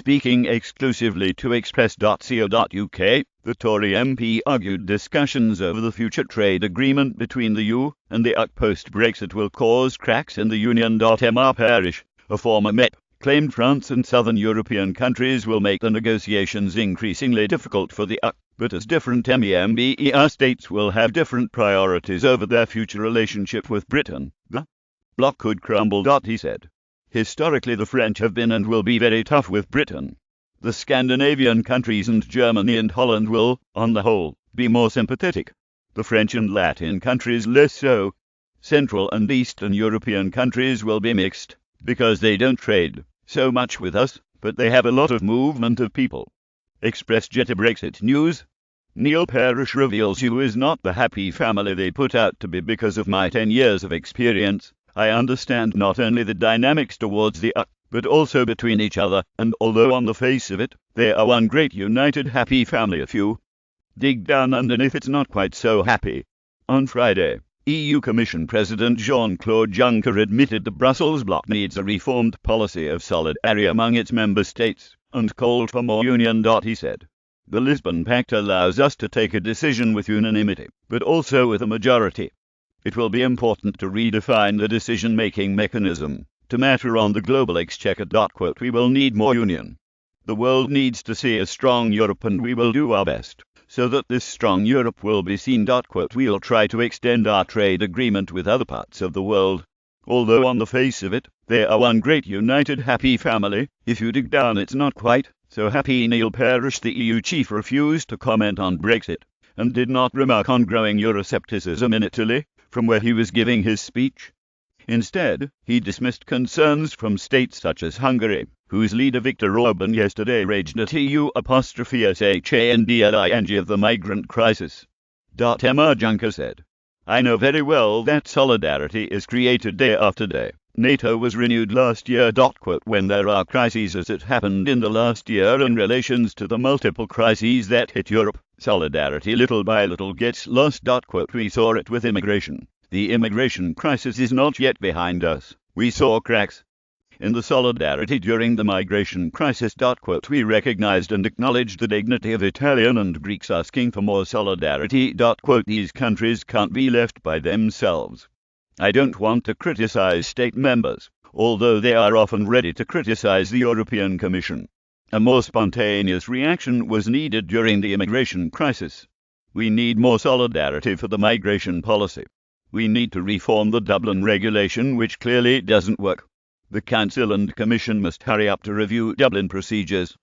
Speaking exclusively to Express.co.uk, the Tory MP argued discussions over the future trade agreement between the EU and the UK post-Brexit will cause cracks in the Union. Mr Parish, a former MEP, claimed France and southern European countries will make the negotiations increasingly difficult for the UK, but as different MEMBER states will have different priorities over their future relationship with Britain, the bloc could crumble. He said. Historically, the French have been and will be very tough with Britain. The Scandinavian countries and Germany and Holland will, on the whole, be more sympathetic. The French and Latin countries less so. Central and Eastern European countries will be mixed, because they don't trade so much with us, but they have a lot of movement of people. ExpressJet Brexit news. Neil Parish reveals you is not the happy family they put out to be. Because of my 10 years of experience, I understand not only the dynamics towards the UK, but also between each other, and although on the face of it, they are one great united happy family, if you dig down underneath it's not quite so happy. On Friday, EU Commission President Jean-Claude Juncker admitted the Brussels bloc needs a reformed policy of solidarity among its member states, and called for more union. He said. The Lisbon Pact allows us to take a decision with unanimity, but also with a majority. It will be important to redefine the decision-making mechanism to matter on the global exchequer. We will need more union. The world needs to see a strong Europe, and we will do our best so that this strong Europe will be seen. We'll try to extend our trade agreement with other parts of the world. Although on the face of it, they are one great united happy family, if you dig down it's not quite so happy. Neil Parish, the EU chief, refused to comment on Brexit and did not remark on growing Euroscepticism in Italy, from where he was giving his speech. Instead, he dismissed concerns from states such as Hungary, whose leader Viktor Orban yesterday raged at EU''SHANDLING of the migrant crisis. Mr Juncker said, I know very well that solidarity is created day after day. NATO was renewed last year. When there are crises as it happened in the last year in relations to the multiple crises that hit Europe, solidarity little by little gets lost. We saw it with immigration. The immigration crisis is not yet behind us. We saw cracks in the solidarity during the migration crisis. We recognized and acknowledged the dignity of Italian and Greeks asking for more solidarity. These countries can't be left by themselves. I don't want to criticize state members, although they are often ready to criticize the European Commission. A more spontaneous reaction was needed during the immigration crisis. We need more solidarity for the migration policy. We need to reform the Dublin regulation, which clearly doesn't work. The Council and Commission must hurry up to review Dublin procedures.